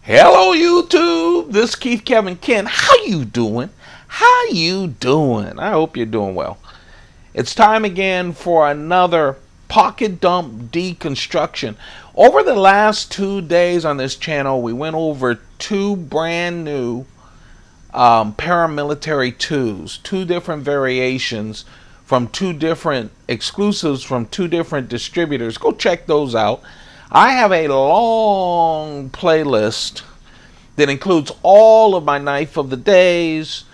Hello YouTube, this is Keith Kevin Ken. How you doing? How you doing? I hope you're doing well. It's time again for another pocket dump deconstruction. Over the last 2 days on this channel, we went over two brand new paramilitary tools, two different variations from two different exclusives from two different distributors. Go check those out. I have a long playlist that includes all of my knife of the days,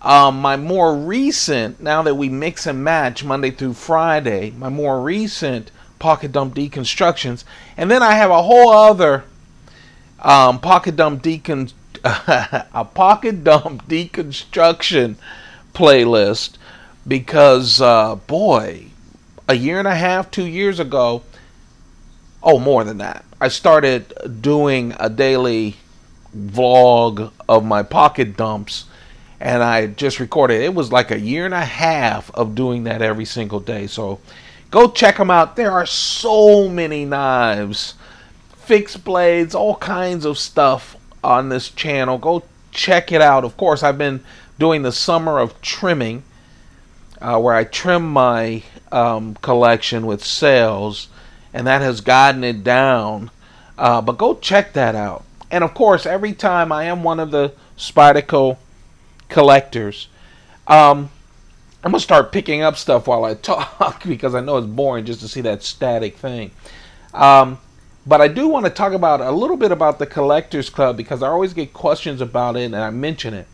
my more recent, now that we mix and match Monday through Friday, my more recent pocket dump deconstructions, and then I have a whole other pocket dump deconstruction playlist because boy, a year and a half, 2 years ago, oh, more than that, I started doing a daily vlog of my pocket dumps, and I just recorded. It was like a year and a half of doing that every single day. So go check them out. There are so many knives, fixed blades, all kinds of stuff on this channel. Go check it out. Of course, I've been doing the summer of trimming, where I trim my collection with sales, and that has gotten it down, but go check that out. And of course, every time I am one of the Spyderco collectors, I'm gonna start picking up stuff while I talk because I know it's boring just to see that static thing. But I do want to talk about a little bit about the Collectors Club because I always get questions about it and I mention it.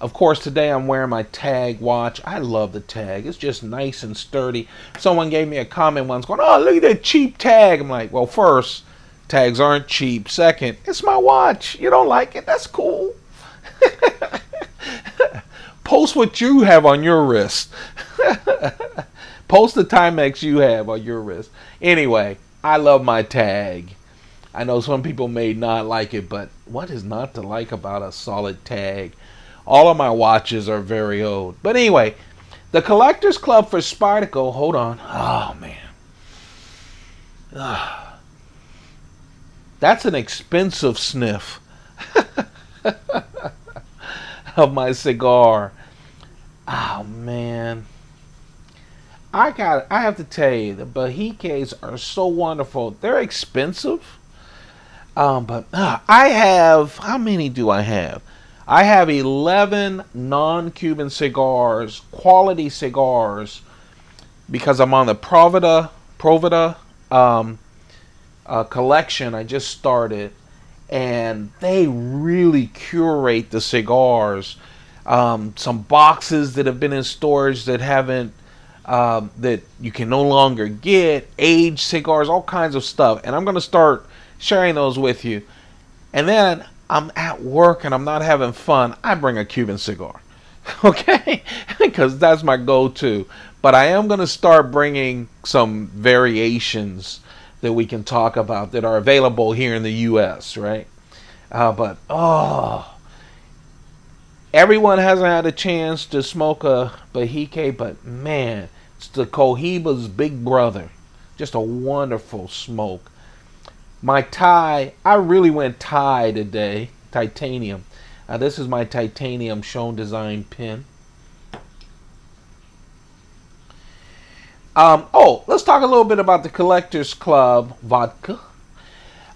Of course, today I'm wearing my Tag watch. I love the Tag. It's just nice and sturdy. Someone gave me a comment once going, "Oh, look at that cheap Tag." I'm like, well, first, Tags aren't cheap. Second, it's my watch. You don't like it? That's cool. Post what you have on your wrist. Post the Timex you have on your wrist. Anyway, I love my Tag. I know some people may not like it, but what is not to like about a solid Tag? All of my watches are very old. But anyway, the Collectors Club for Spyderco. Hold on. Oh, man. That's an expensive sniff of my cigar. Oh, man. I have to tell you, the Bahikes are so wonderful. They're expensive. But I have, how many do I have? I have 11 non-Cuban cigars, quality cigars, because I'm on the Provida collection I just started, and they really curate the cigars. Some boxes that have been in storage that haven't, that you can no longer get, aged cigars, all kinds of stuff, and I'm going to start sharing those with you. And then I'm at work and I'm not having fun, I bring a Cuban cigar, okay? Because that's my go-to. But I am going to start bringing some variations that we can talk about that are available here in the U.S., right? But, oh, everyone hasn't had a chance to smoke a Bahike, but man, it's the Cohiba's big brother. Just a wonderful smoke. My tie, I really went tie today, titanium. This is my titanium Shown Design pin. Oh, let's talk a little bit about the Collectors Club vodka.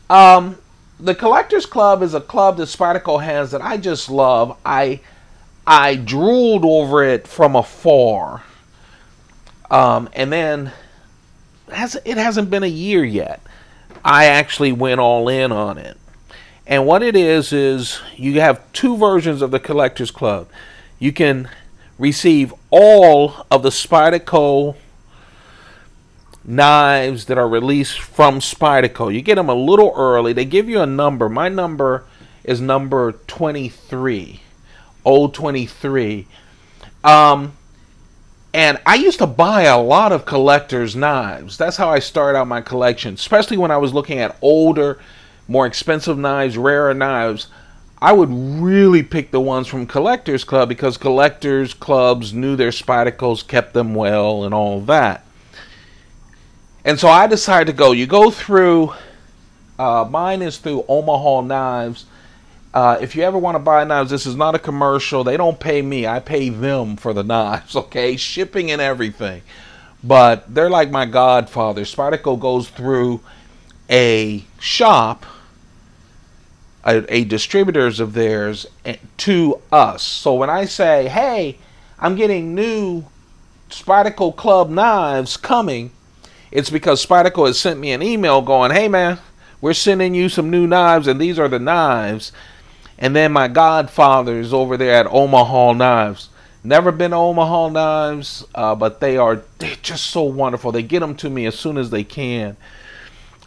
The Collectors Club is a club that Spyderco has that I just love. I drooled over it from afar. And then it hasn't been a year yet. I actually went all in on it. And what it is you have two versions of the Collectors Club. You can receive all of the Spyderco knives that are released from Spyderco. You get them a little early. They give you a number. My number is number 23. 023. And I used to buy a lot of collectors' knives. That's how I started out my collection, especially when I was looking at older, more expensive knives, rarer knives. I would really pick the ones from Collectors Club because Collectors Clubs knew their Spydercos, kept them well, and all that. And so I decided to go. You go through, mine is through Omaha Knives, If you ever want to buy knives, this is not a commercial. They don't pay me. I pay them for the knives, okay? Shipping and everything. But they're like my godfather. Spyderco goes through a shop, a distributors of theirs, to us. So when I say, hey, I'm getting new Spyderco Club knives coming, it's because Spyderco has sent me an email going, hey man, we're sending you some new knives, and these are the knives. And then my godfather is over there at Omaha Knives. Never been to Omaha Knives, but they're just so wonderful. They get them to me as soon as they can.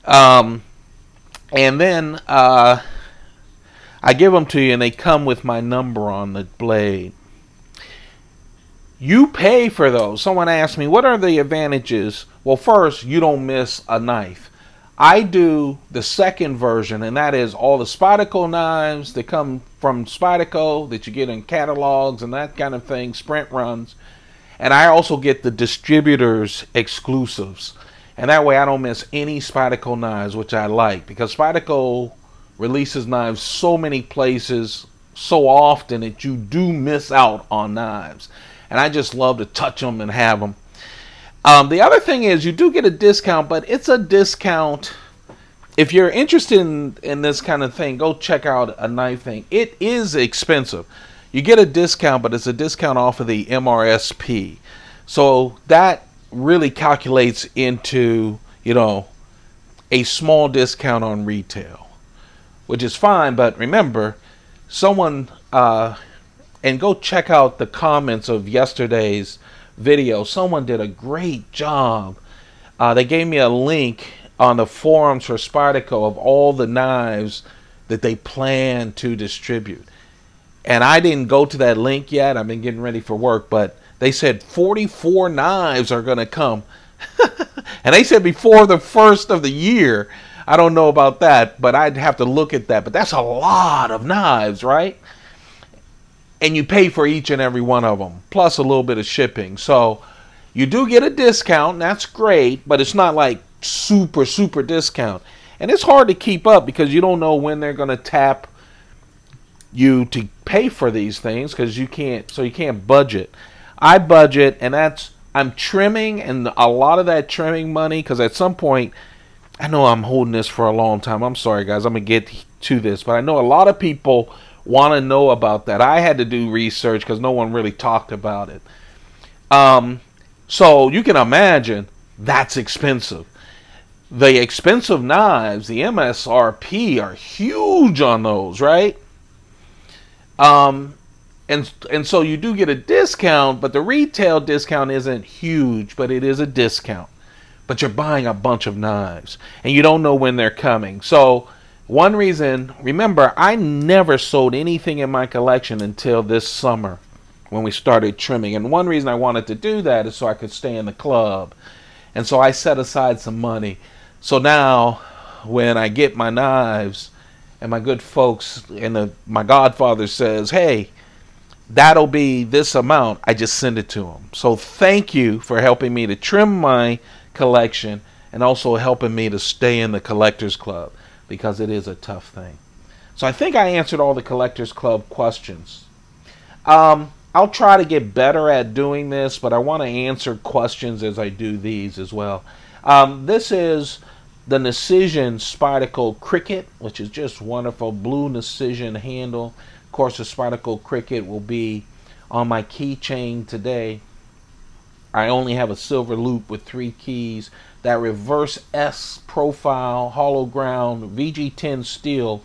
And then I give them to you, and they come with my number on the blade. You pay for those. Someone asked me, what are the advantages? Well, first, you don't miss a knife. I do the second version, and that is all the Spyderco knives that come from Spyderco that you get in catalogs and that kind of thing, sprint runs. And I also get the distributors exclusives. And that way I don't miss any Spyderco knives, which I like, because Spyderco releases knives so many places so often that you do miss out on knives. And I just love to touch them and have them. The other thing is you do get a discount, but it's a discount. If you're interested in this kind of thing, go check out a knife thing. It is expensive. You get a discount, but it's a discount off of the MRSP. So that really calculates into, you know, a small discount on retail, which is fine. But remember, someone, and go check out the comments of yesterday's video. Someone did a great job. They gave me a link on the forums for Spyderco of all the knives that they plan to distribute. And I didn't go to that link yet. I've been getting ready for work, but they said 44 knives are going to come. And they said before the first of the year. I don't know about that, but I'd have to look at that. But that's a lot of knives, right? And you pay for each and every one of them, plus a little bit of shipping. So you do get a discount, and that's great, but it's not like super, super discount. And it's hard to keep up because you don't know when they're going to tap you to pay for these things, because you can't budget. I budget, and I'm trimming, and a lot of that trimming money, because at some point, I know I'm holding this for a long time. I'm sorry, guys. I'm going to get to this, but I know a lot of people want to know about that. I had to do research because no one really talked about it. So you can imagine that's expensive. The expensive knives, the MSRP, are huge on those, right? And so you do get a discount, but the retail discount isn't huge, but it is a discount. But you're buying a bunch of knives, and you don't know when they're coming. So one reason, remember, I never sold anything in my collection until this summer when we started trimming. And one reason I wanted to do that is so I could stay in the club. And so I set aside some money. So now when I get my knives and my good folks and my godfather says, hey, that'll be this amount, I just send it to them. So thank you for helping me to trim my collection and also helping me to stay in the Collectors Club, because it is a tough thing. So I think I answered all the Collectors Club questions. I'll try to get better at doing this, but I want to answer questions as I do these as well. This is the Nishijin Spyderco Cricket, which is just wonderful. Blue Nishijin handle. Of course, the Spyderco Cricket will be on my keychain today. I only have a silver loop with 3 keys. That reverse S profile, hollow ground, VG10 steel.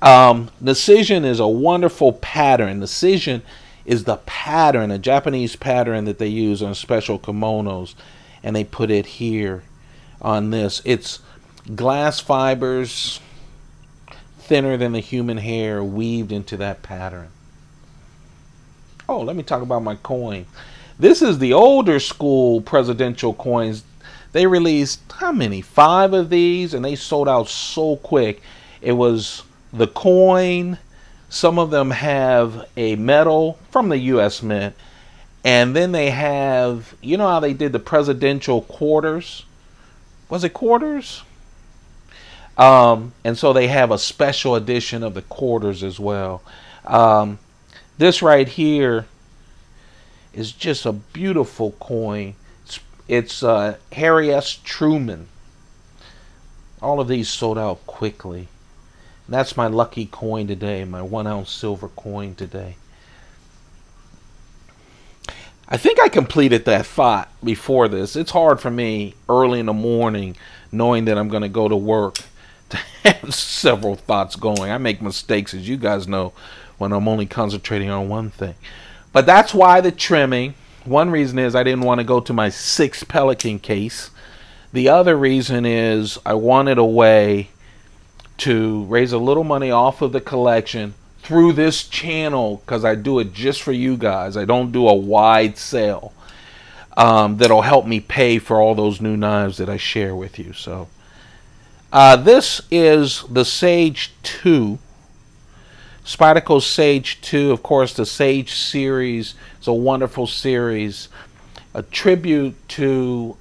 Nishijin is a wonderful pattern. Nishijin is the pattern, a Japanese pattern that they use on special kimonos. And they put it here on this. It's glass fibers, thinner than the human hair, weaved into that pattern. Oh, let me talk about my coin. This is the older school presidential coins. They released, how many? 5 of these, and they sold out so quick. It was the coin. Some of them have a medal from the U.S. Mint. And then they have, you know how they did the presidential quarters? Was it quarters? And so they have a special edition of the quarters as well. This right here is just a beautiful coin. It's Harry S. Truman. All of these sold out quickly. And that's my lucky coin today, my 1 ounce silver coin today. I think I completed that thought before this. It's hard for me early in the morning, knowing that I'm going to go to work, to have several thoughts going. I make mistakes, as you guys know, when I'm only concentrating on one thing. But that's why the trimming. One reason is I didn't want to go to my 6th Pelican case. The other reason is I wanted a way to raise a little money off of the collection through this channel, because I do it just for you guys. I don't do a wide sale that'll help me pay for all those new knives that I share with you. So this is the Sage 2. Spyderco Sage 2, of course, the Sage series is a wonderful series, a tribute to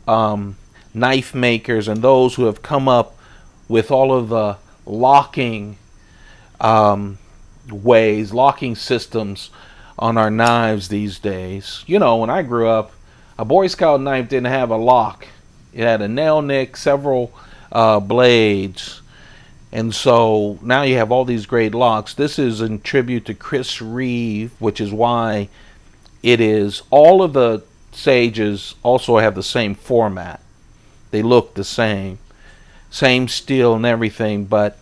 knife makers and those who have come up with all of the locking ways, locking systems on our knives these days. You know, when I grew up, a Boy Scout knife didn't have a lock. It had a nail nick, several blades. And so now you have all these great locks. This is in tribute to Chris Reeve, which is why it is. All of the Sages also have the same format. They look the same. Same steel and everything, but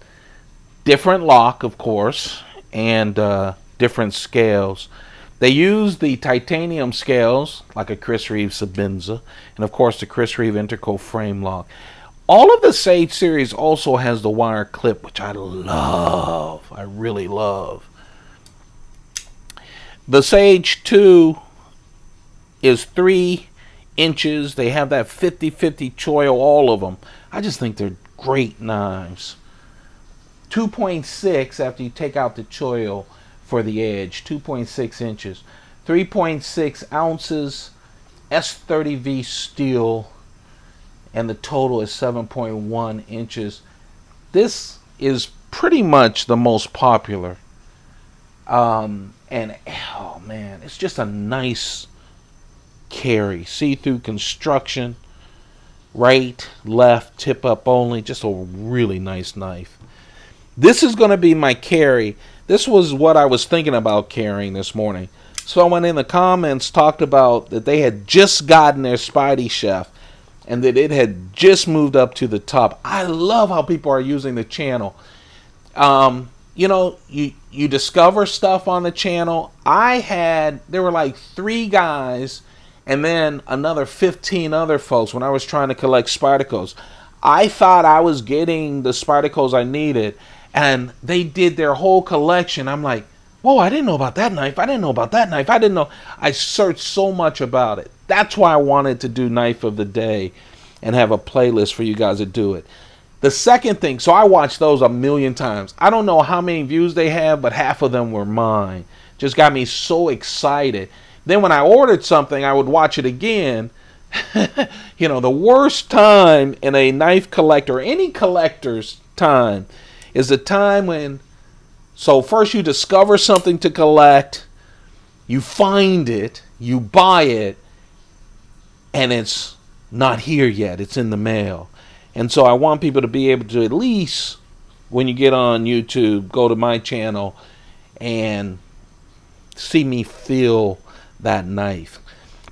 different lock, of course, and different scales. They use the titanium scales, like a Chris Reeve Sabinza, and of course the Chris Reeve Interco frame lock. All of the Sage series also has the wire clip, which I love. I really love. The Sage 2 is 3 inches. They have that 50-50 choil, all of them. I just think they're great knives. 2.6 after you take out the choil for the edge. 2.6 inches. 3.6 ounces. S30V steel. And the total is 7.1 inches. This is pretty much the most popular. And oh man, it's just a nice carry. See-through construction. Right, left, tip up only. Just a really nice knife. This is going to be my carry. This was what I was thinking about carrying this morning. Someone in the comments talked about that they had just gotten their SpydieChef and that it had just moved up to the top. I love how people are using the channel. You know, you discover stuff on the channel. There were like 3 guys and then another 15 other folks when I was trying to collect Spydercos. I thought I was getting the Spydercos I needed, and they did their whole collection. I'm like, whoa, I didn't know about that knife. I didn't know about that knife. I didn't know. I searched so much about it. That's why I wanted to do Knife of the Day and have a playlist for you guys to do it. The second thing, so I watched those a million times. I don't know how many views they have, but half of them were mine. Just got me so excited. Then when I ordered something, I would watch it again. You know, the worst time in a knife collector, any collector's time, is the time when, so first you discover something to collect, you find it, you buy it, and it's not here yet. It's in the mail. And so I want people to be able to at least, when you get on YouTube, go to my channel and see me feel that knife.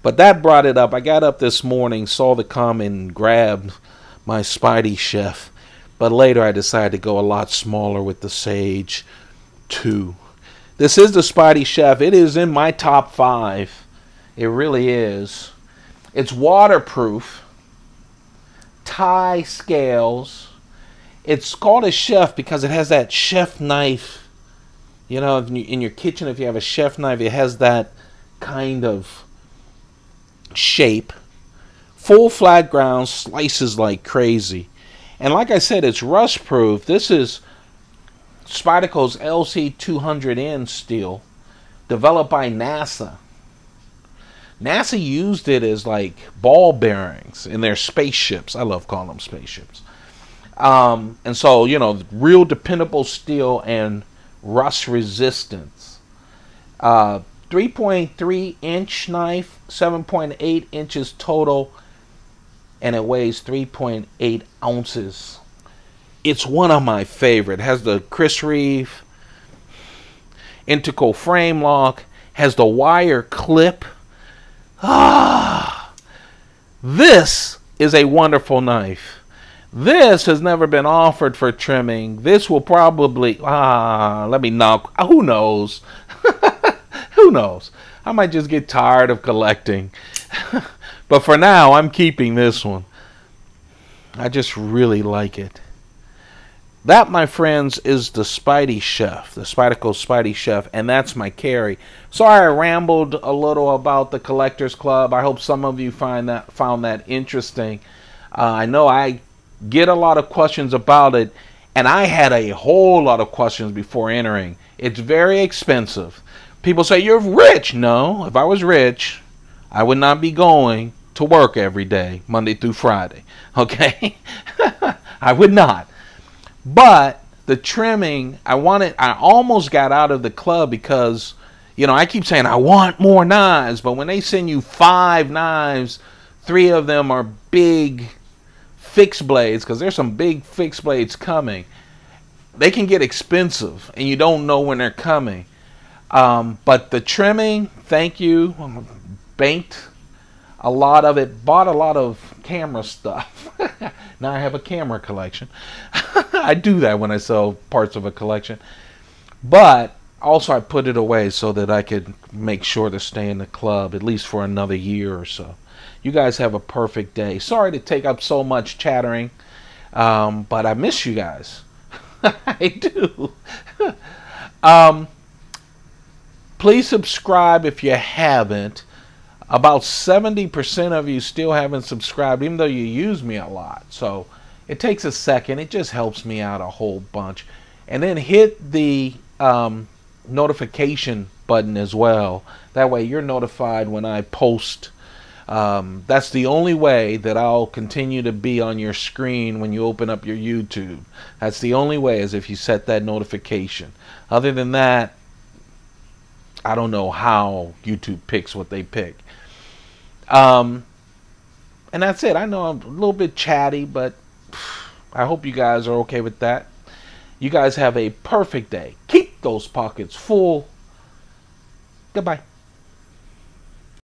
But that brought it up. I got up this morning, saw the comment, and grabbed my SpydieChef. But later I decided to go a lot smaller with the Sage 2. This is the SpydieChef. It is in my top 5. It really is. It's waterproof. Tie scales. It's called a chef because it has that chef knife. You know, in your kitchen, if you have a chef knife, it has that kind of shape. Full flat ground, slices like crazy. And like I said, it's rust proof. This is Spyderco's LC200N steel, developed by NASA. NASA used it as like ball bearings in their spaceships. I love calling them spaceships. And so, you know, real dependable steel and rust resistance. 3.3 inch knife, 7.8 inches total, and it weighs 3.8 ounces. It's one of my favorite. It has the Chris Reeve integral frame lock, has the wire clip. This is a wonderful knife. This has never been offered for trimming. This will probably, let me knock, who knows? Who knows? I might just get tired of collecting. But for now, I'm keeping this one. I just really like it. That, my friends, is the SpydieChef, the Spyderco SpydieChef, and that's my carry. Sorry I rambled a little about the Collectors Club. I hope some of you found that interesting. I know I get a lot of questions about it, and I had a whole lot of questions before entering. It's very expensive. People say, you're rich. No, if I was rich, I would not be going to work every day, Monday through Friday. Okay? I would not. But the trimming, I almost got out of the club because, you know, I keep saying I want more knives, but when they send you 5 knives, 3 of them are big fixed blades, because there's some big fixed blades coming. They can get expensive, and you don't know when they're coming. But the trimming, thank you. Banked a lot of it, bought a lot of camera stuff. Now I have a camera collection. I do that when I sell parts of a collection. But also I put it away so that I could make sure to stay in the club at least for another year or so. You guys have a perfect day. Sorry to take up so much chattering, but I miss you guys. I do. Please subscribe if you haven't. About 70% of you still haven't subscribed, even though you use me a lot. So it takes a second. It just helps me out a whole bunch. And then hit the notification button as well. That way you're notified when I post. That's the only way that I'll continue to be on your screen when you open up your YouTube. That's the only way, is if you set that notification. Other than that, I don't know how YouTube picks what they pick. And that's it. I know I'm a little bit chatty, but I hope you guys are okay with that. You guys have a perfect day. Keep those pockets full. Goodbye.